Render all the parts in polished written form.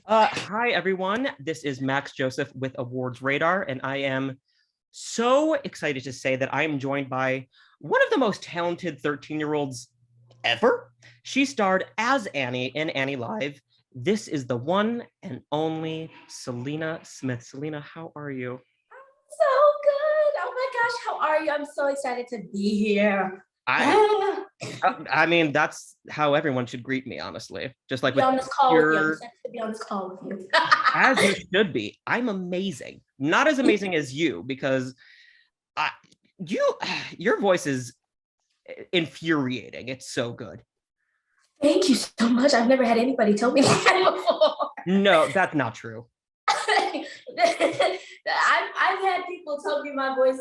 Hi, everyone. This is Max Joseph with Awards Radar, and I am so excited to say that I am joined by one of the most talented 13-year-olds ever. She starred as Annie in Annie Live. This is the one and only Celina Smith. Celina, how are you? So good. Oh my gosh, how are you? I'm so excited to be here. I mean, that's how everyone should greet me, honestly. Just like be with on this call with you. I'm pure, excited to be on this call with you. as you should be. I'm amazing. Not as amazing as you, because I, you, your voice is infuriating. It's so good. Thank you so much. I've never had anybody tell me that before. No, that's not true. I've had people tell me my voice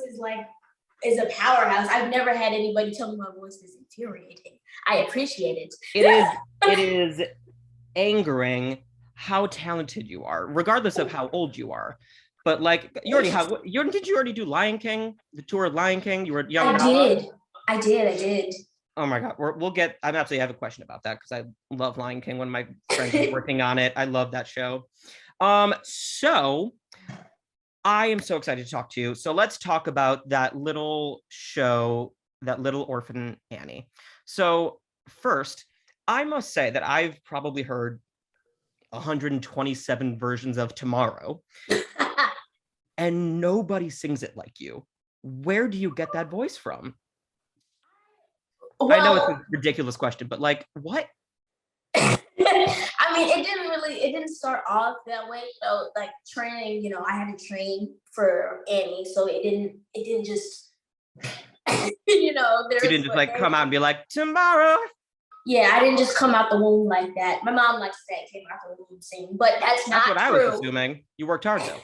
is a powerhouse. I've never had anybody tell me my voice is infuriating. I appreciate it. It is angering how talented you are, regardless of how old you are. But like, you already have. Did you already do Lion King? The tour of Lion King. You were young. I did. Oh my God, we'll get. I'm absolutely have a question about that because I love Lion King. One of my friends is working on it. I love that show. So I am so excited to talk to you. So let's talk about that little show, that little orphan Annie. So first, I must say that I've probably heard 127 versions of Tomorrow, and nobody sings it like you. Where do you get that voice from? Well, I know it's a ridiculous question, but like, what? I mean, it didn't start off that way, like training, I had to train for Annie, so it didn't just, You didn't just like come out and be like, tomorrow. Yeah, I didn't just come out the womb like that. My mom likes to say I came out the womb singing, but that's not what true. I was assuming. You worked hard though.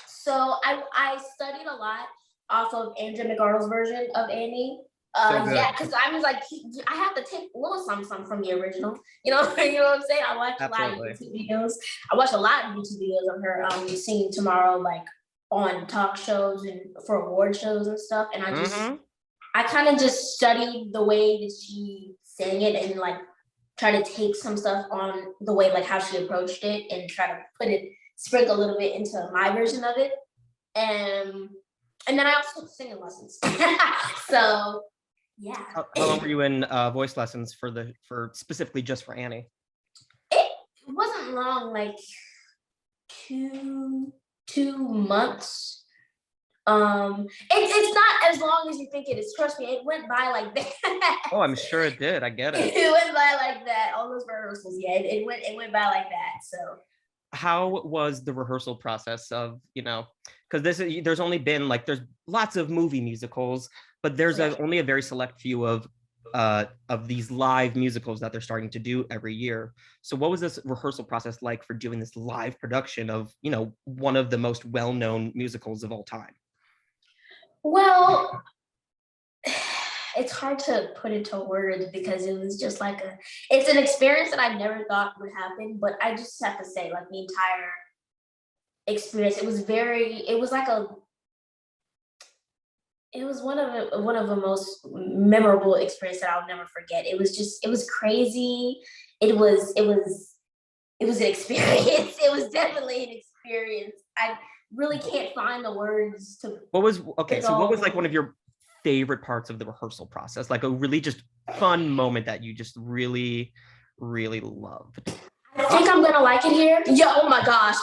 So I studied a lot off of Andrew McArdle's version of Annie. Yeah, because I was like, I have to take a little something from the original. You know what I'm saying? I watched a lot of YouTube videos. I watched a lot of YouTube videos of her singing Tomorrow, like on talk shows and for award shows and stuff. And I kind of just studied the way that she sang it and like try to take some stuff on the way like how she approached it and try to sprinkle a little bit into my version of it. And then I also took singing lessons. So yeah. How long were you in voice lessons for specifically just for Annie? It wasn't long, like two months. It's not as long as you think it is. Trust me, it went by like that. Oh, I'm sure it did. I get it. It went by like that. All those rehearsals, yeah, it went by like that. So how was the rehearsal process of, because there's only been like, there's lots of movie musicals, but there's only a very select few of these live musicals that they're starting to do every year. So what was this rehearsal process like for doing this live production of, one of the most well-known musicals of all time? Well, it's hard to put into words because it was just like it's an experience that I never thought would happen, but I just have to say, like, the entire experience, it was one of the most memorable experiences that I'll never forget. It was crazy. It was an experience. It was definitely an experience. I really can't find the words to. What was like one of your favorite parts of the rehearsal process? Like a really just fun moment that you just really, really loved? I think I'm gonna like it here. Yeah, oh my gosh.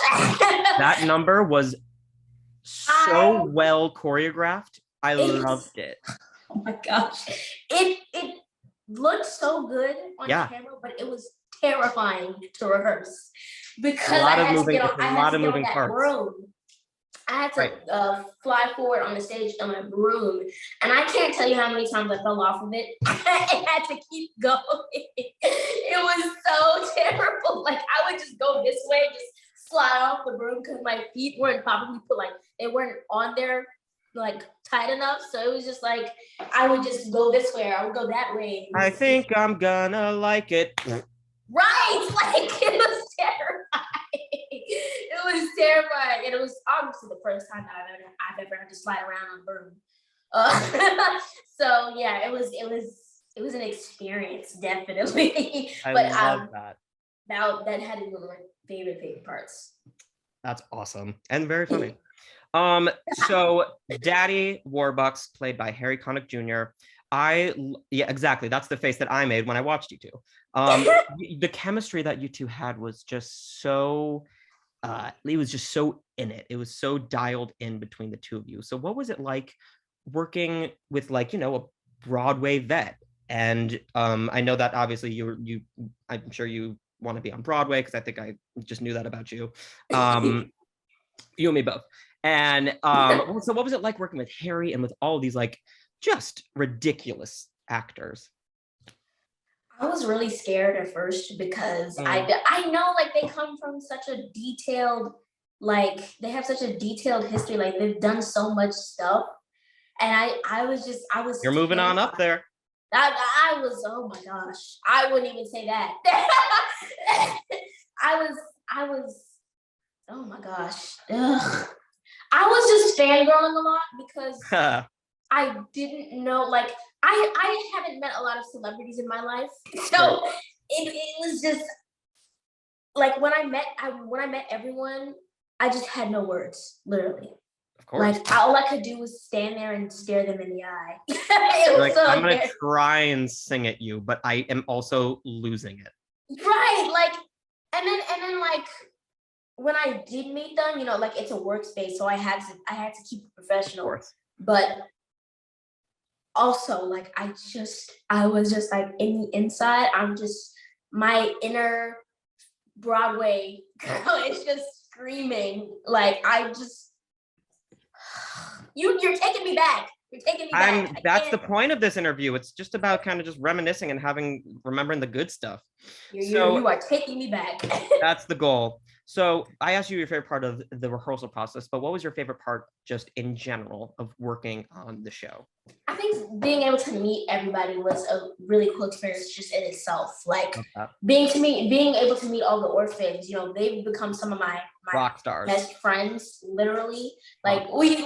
That number was so well choreographed. I loved it. Oh my gosh. It looked so good on camera, but it was terrifying to rehearse because I had to get on that broom. I had to fly forward on the stage on a broom, and I can't tell you how many times I fell off of it. I had to keep going. It was so terrible. Like, I would just go this way, just slide off the broom because my feet weren't probably they weren't on there like tight enough. So it was just like I would just go this way, or I would go that way. I think I'm gonna like it. Right, like it was terrifying. It was terrifying, and it was obviously the first time that I've ever had to slide around on a broom. So yeah, it was an experience, definitely. I love that. Now that had to be like favorite parts. That's awesome and very funny. So Daddy Warbucks, played by Harry Connick Jr. Yeah, exactly. That's the face that I made when I watched you two. The chemistry that you two had was just so it was just so in it. It was so dialed in between the two of you. So what was it like working with, like, you know, a Broadway vet? And I know that obviously you I'm sure you want to be on Broadway, because I think I just knew that about you. You and me both. And so what was it like working with Harry and with all these like just ridiculous actors? I was really scared at first because I know, like, they come from such a detailed, like, they have such a detailed history, like they've done so much stuff, and I was You're moving on up there. I was, oh my gosh, I wouldn't even say that. I was, oh my gosh. Ugh. I was just fangirling a lot because I didn't know, like, I haven't met a lot of celebrities in my life. So it was just like when I met everyone, I just had no words, literally. Of course. Like, all I could do was stand there and stare them in the eye. It was like, so I'm gonna try and sing at you, but I am also losing it. Right. Like, and then like when I did meet them, you know, like, it's a workspace, so I had to keep it professional. But also, like, I was just like, in the inside, I'm just, my inner Broadway girl is just screaming. Like, I just, you're taking me back. You're taking me back. That's the point of this interview. It's just about kind of just reminiscing and remembering the good stuff. You are taking me back. That's the goal. So I asked you your favorite part of the rehearsal process, but what was your favorite part just in general of working on the show? I think being able to meet everybody was a really cool experience just in itself. Like, being able to meet all the orphans, you know, they've become some of my rock stars, best friends, literally. Like, we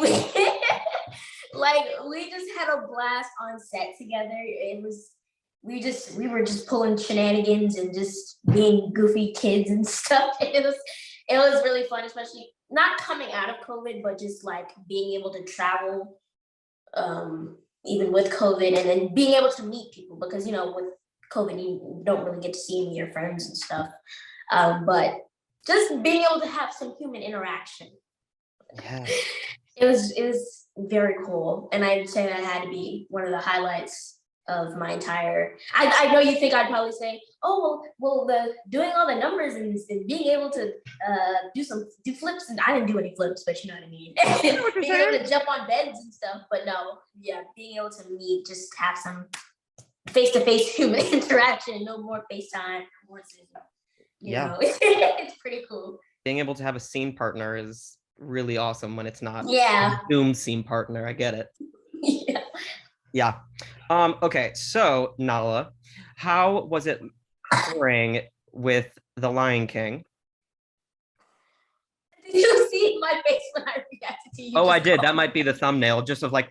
like, we just had a blast on set together. We were just pulling shenanigans and just being goofy kids and stuff. It was really fun, especially not coming out of COVID, but just like being able to travel, even with COVID, and then being able to meet people, because, you know, with COVID, you don't really get to see any of your friends and stuff. But just being able to have some human interaction. Yeah. It was very cool. And I'd say that had to be one of the highlights of my entire, I know you think I'd probably say, oh, well, the doing all the numbers and being able to do flips, and I didn't do any flips, but you know what I mean. Being able to jump on beds and stuff, but no, yeah, being able to meet, just have some face-to-face human interaction, no more FaceTime, you know, it's pretty cool. Being able to have a scene partner is really awesome when it's not a Zoom scene partner. I get it. Yeah. Okay, so Nala, how was it touring with The Lion King? Did you see my face when I reacted to you? Oh, I did. That might be the thumbnail, just of like.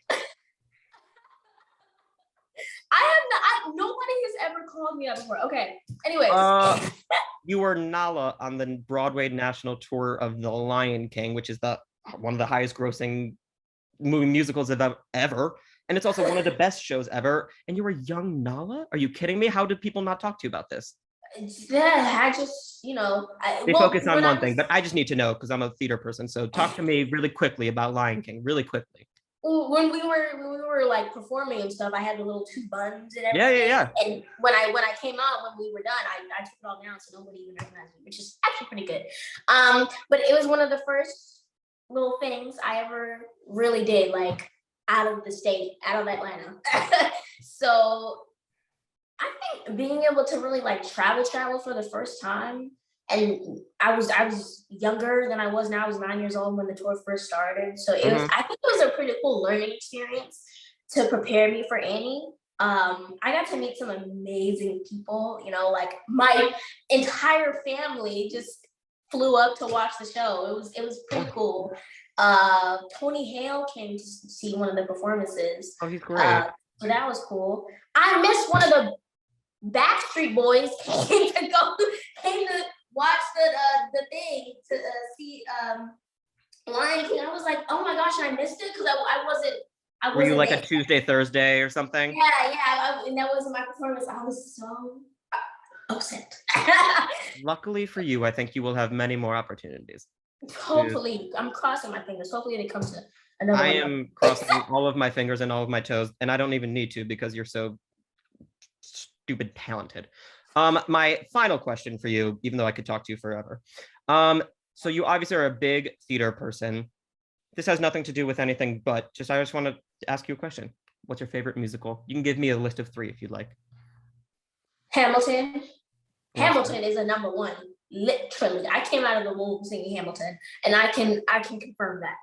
Nobody has ever called me that before. Okay. Anyways. You were Nala on the Broadway national tour of The Lion King, which is one of the highest grossing movie musicals of ever. And it's also one of the best shows ever. And you were young Nala? Are you kidding me? How did people not talk to you about this? Yeah, I just, you know. They focus on one thing, but I just need to know because I'm a theater person. So talk to me really quickly about Lion King, really quickly. When we were like performing and stuff, I had the little two buns and everything. Yeah. And when I came out, when we were done, I took it all down so nobody even recognized me, which is actually pretty good. But it was one of the first little things I ever really did, like, out of the state, out of Atlanta. So I think being able to really like travel for the first time, and I was younger than I was now. I was 9 years old when the tour first started. So it was, I think it was a pretty cool learning experience to prepare me for Annie. I got to meet some amazing people, you know, like my entire family just flew up to watch the show. It was pretty cool. Tony Hale came to see one of the performances. Oh, he's great. So that was cool. I missed one of the Backstreet Boys came to watched the thing to see Lion King. I was like, oh my gosh, I missed it because I wasn't. Were you like a Tuesday, Thursday or something? Yeah, and that wasn't my performance. I was so upset. Luckily for you, I think you will have many more opportunities. Hopefully, I'm crossing my fingers. Hopefully, it comes to another. I am crossing all of my fingers and all of my toes, and I don't even need to because you're so stupid talented. My final question for you, even though I could talk to you forever. So you obviously are a big theater person. This has nothing to do with anything, but I just want to ask you a question. What's your favorite musical? You can give me a list of 3 if you'd like. Hamilton. Hamilton is a number 1. Literally, I came out of the womb singing Hamilton, and I can confirm that.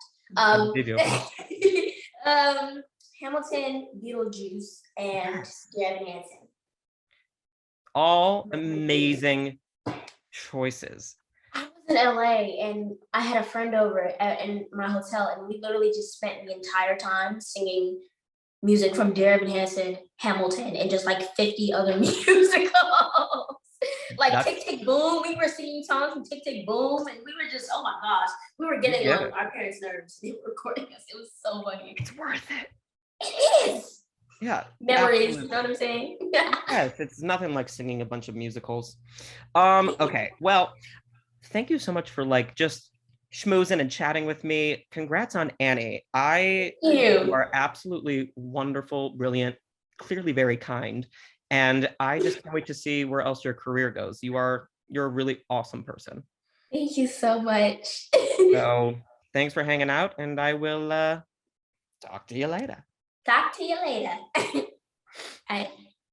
Hamilton, Beetlejuice, and Gavin Hansen. All amazing choices. I was in LA and I had a friend over in my hotel, and we literally just spent the entire time singing music from Dear Evan Hansen, Hamilton, and just like 50 other musicals. Like Tick Tick Boom, we were singing songs from Tick Tick Boom, and we were just, oh my gosh, we were getting on our parents' nerves. They were recording us. It was so funny. It's worth it. It is. Yeah. Memories, absolutely. You know what I'm saying? Yes, it's nothing like singing a bunch of musicals. Okay, well, thank you so much for like just schmoozing and chatting with me. Congrats on Annie. You are absolutely wonderful, brilliant, clearly very kind. And I just can't wait to see where else your career goes. You're a really awesome person. Thank you so much. So thanks for hanging out, and I will talk to you later. Talk to you later.